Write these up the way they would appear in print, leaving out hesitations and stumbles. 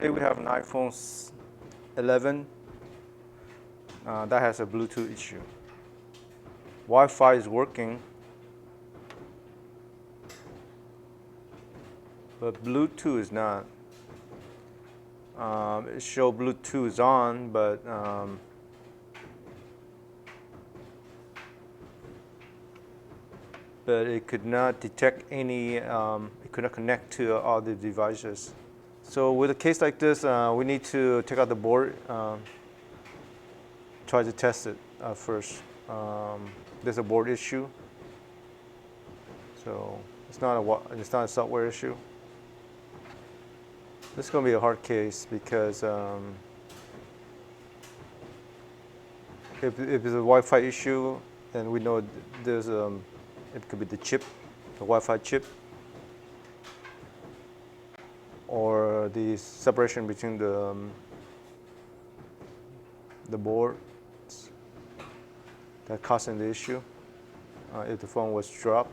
Today we have an iPhone 11 that has a Bluetooth issue. Wi-Fi is working, but Bluetooth is not. It shows Bluetooth is on, but it could not detect any. It could not connect to all the devices. So with a case like this, we need to take out the board, try to test it first. There's a board issue, so it's not a software issue. This is going to be a hard case because if it's a Wi-Fi issue, then we know there's it could be the chip, the Wi-Fi chip, or the separation between the boards that causing the issue. If the phone was dropped,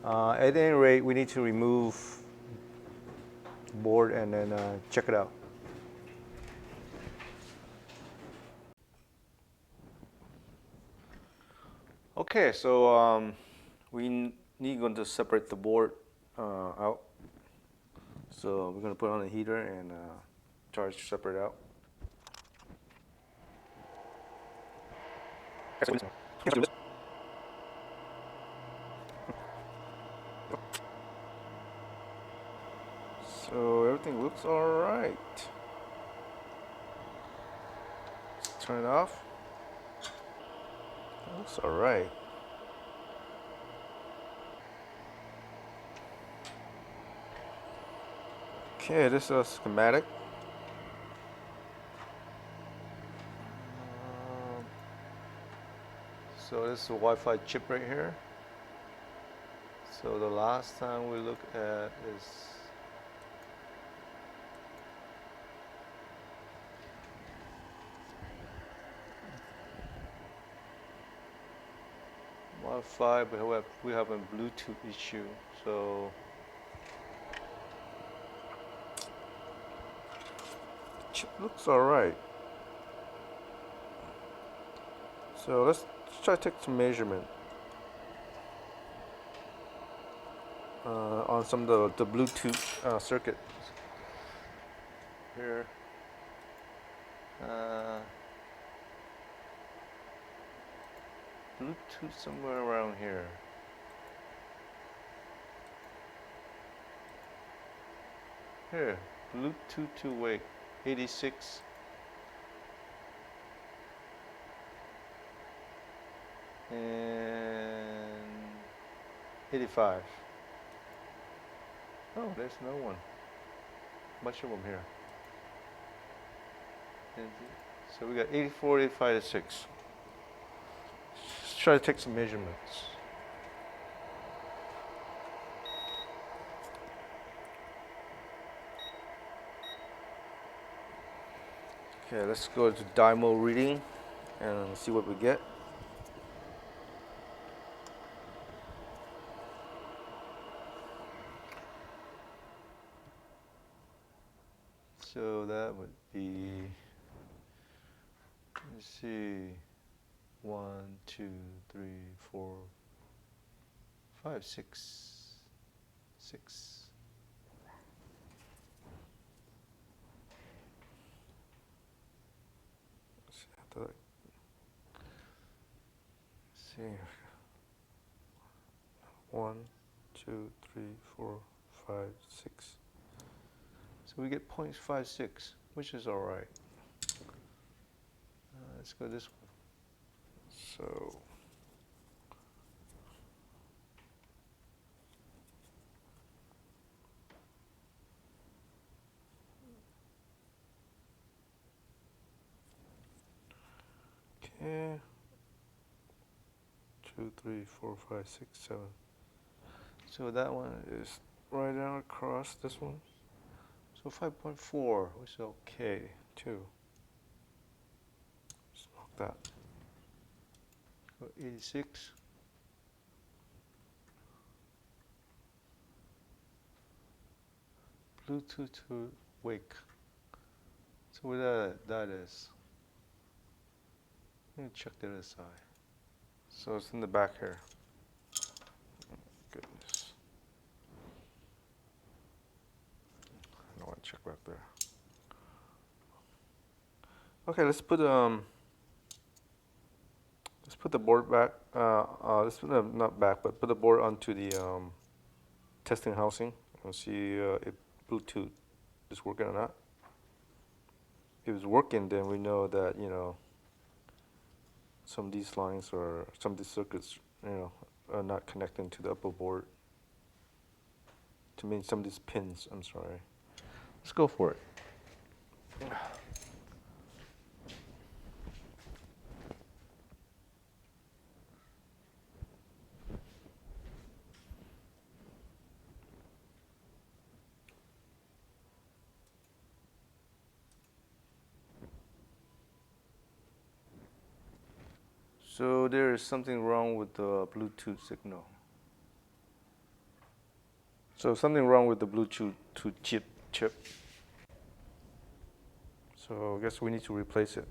at any rate, we need to remove the board and then check it out. Okay, so we need going to separate the board out. So we're going to put on the heater and try to separate it out. So everything looks all right. Let's turn it off. It looks all right. Okay, this is a schematic. So this is a Wi-Fi chip right here. So the last time we looked at is Wi-Fi, but we have a Bluetooth issue. So the chip looks all right. So let's try to take some measurement on some of the Bluetooth circuit here. Bluetooth somewhere around here. Here, Bluetooth two-way, 86. And 85. Oh, there's no one. Bunch of them here. So we got 84, 85, and 6. Let's try to take some measurements. Okay, let's go to dymo reading and see what we get. So that would be, let's see, 1, 2, 3, 4, 5, 6, 6. Let's see. 1, 2, 3, 4, 5, 6. So we get 0.56, which is all right. Let's go this one. So okay, 2, 3, 4, 5, 6, 7. So that one is right down across this one. So 5.4, which is okay too. Smoke that. Go 86. Bluetooth to wake. So what that is. Let me check the other side. So it's in the back here. Goodness. I don't want to check back there. Okay, let's put the board back. Let's put not back, but put the board onto the testing housing and see if Bluetooth is working or not. If it's working, then we know that some of these lines or some of these circuits are not connecting to the upper board. To mean some of these pins. I'm sorry. Let's go for it. So there is something wrong with the Bluetooth signal. So something wrong with the Bluetooth chip. So I guess we need to replace it.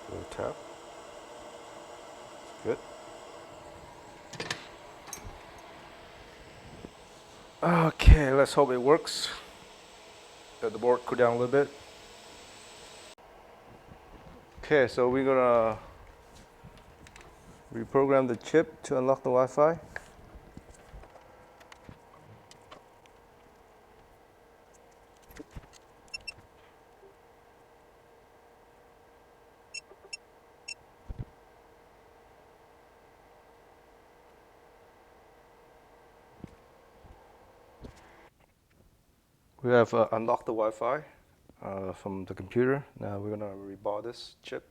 Little tap. Good. Okay, let's hope it works. Let the board cool down a little bit. Okay, so we're gonna reprogram the chip to unlock the Wi-Fi. We have unlocked the Wi-Fi from the computer. Now we're gonna rebar this chip.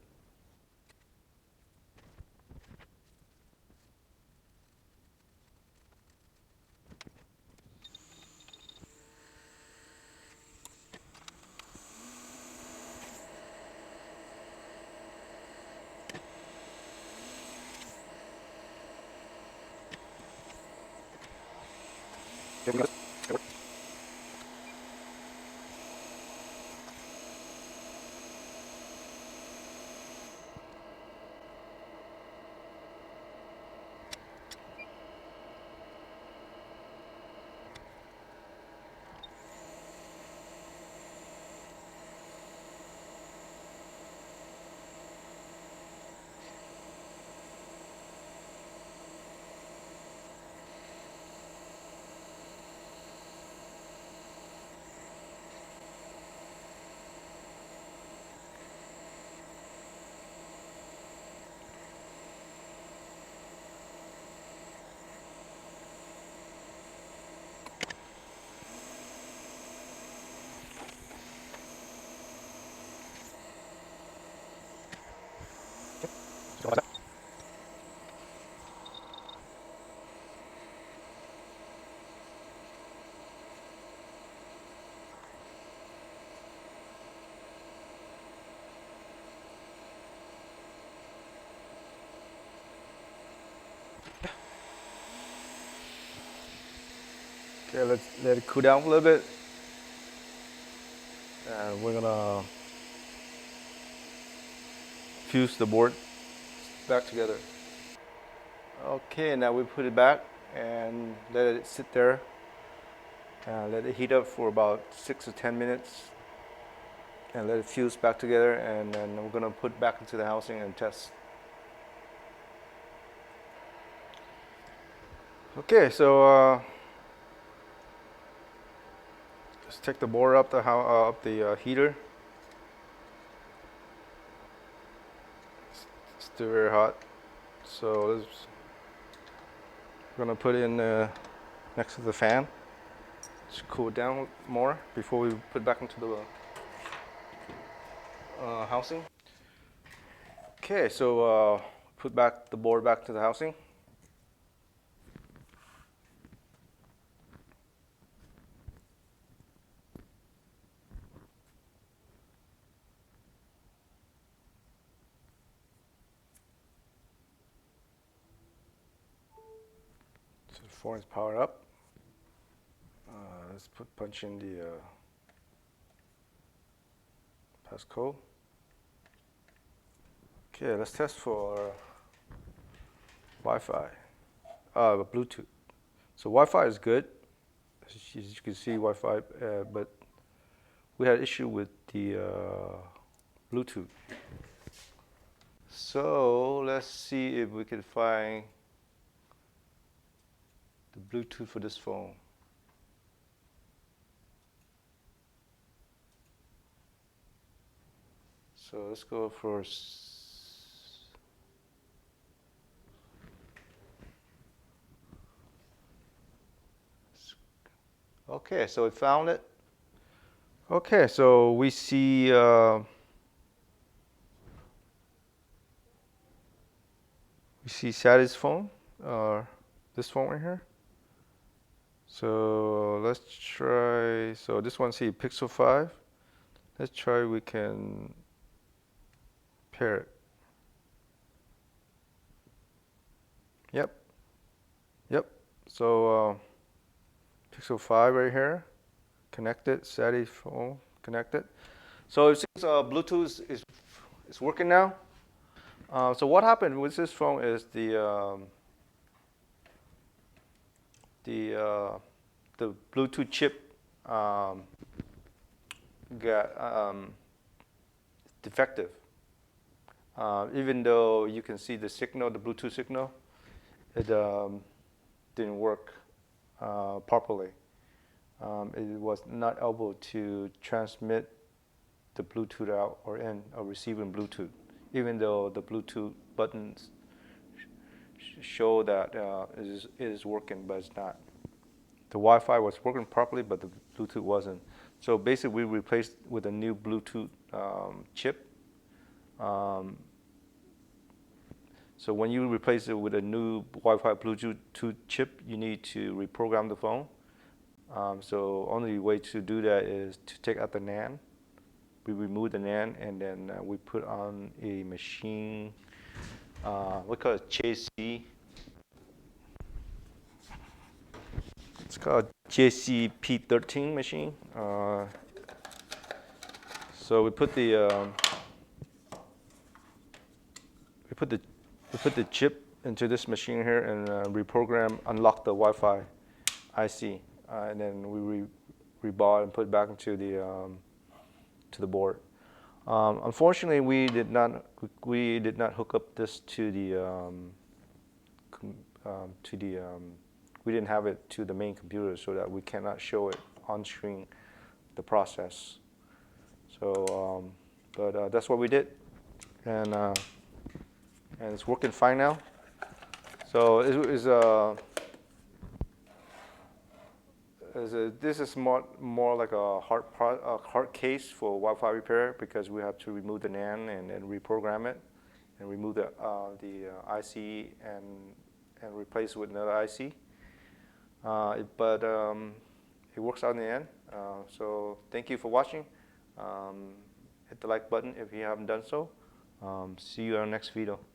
Okay, let's let it cool down a little bit. And we're gonna fuse the board back together. Okay, now we put it back and let it sit there. Let it heat up for about 6 to 10 minutes and let it fuse back together, and then we're gonna put back into the housing and test. Okay, so let's take the board up the heater. It's still very hot, so we're gonna put it in next to the fan to cool it down more before we put it back into the housing. Okay, so put back the board back to the housing. So the phone is powered up. Let's punch in the passcode. Okay, let's test for Wi-Fi, Bluetooth. So Wi-Fi is good. As you can see, Wi-Fi, but we had issue with the Bluetooth. So let's see if we can find the Bluetooth for this phone. So let's go for okay, so we found it. Okay, so we see Sadie's phone, this phone right here. So let's try. So this one see Pixel 5. Let's try. We can pair it. Yep. Yep. So Pixel 5 right here, connected. Sadie's phone connected. So it seems Bluetooth is working now. So what happened with this phone is the Bluetooth chip got defective. Even though you can see the signal, the Bluetooth signal, it didn't work properly. It was not able to transmit the Bluetooth out or in or receiving Bluetooth, even though the Bluetooth buttons show that it is working, but it's not. The Wi-Fi was working properly, but the Bluetooth wasn't. So basically, we replaced with a new Bluetooth chip. Um, so when you replace it with a new Wi-Fi Bluetooth chip, you need to reprogram the phone. So only way to do that is to take out the NAND. We remove the NAND and then we put on a machine. We call it JC. It's called JCP13 machine. So we put the we put the chip into this machine here and reprogram, unlock the Wi-Fi IC, and then we rebar and put it back into the to the board. Unfortunately, we did not hook up this to the we didn't have it to the main computer, so that we cannot show it on screen the process. So, but that's what we did, and it's working fine now. So this is more like a hard case for Wi-Fi repair, because we have to remove the NAND and then reprogram it, and remove the IC and replace it with another IC. But it works out in the end. So thank you for watching. Hit the like button if you haven't done so. See you on the next video.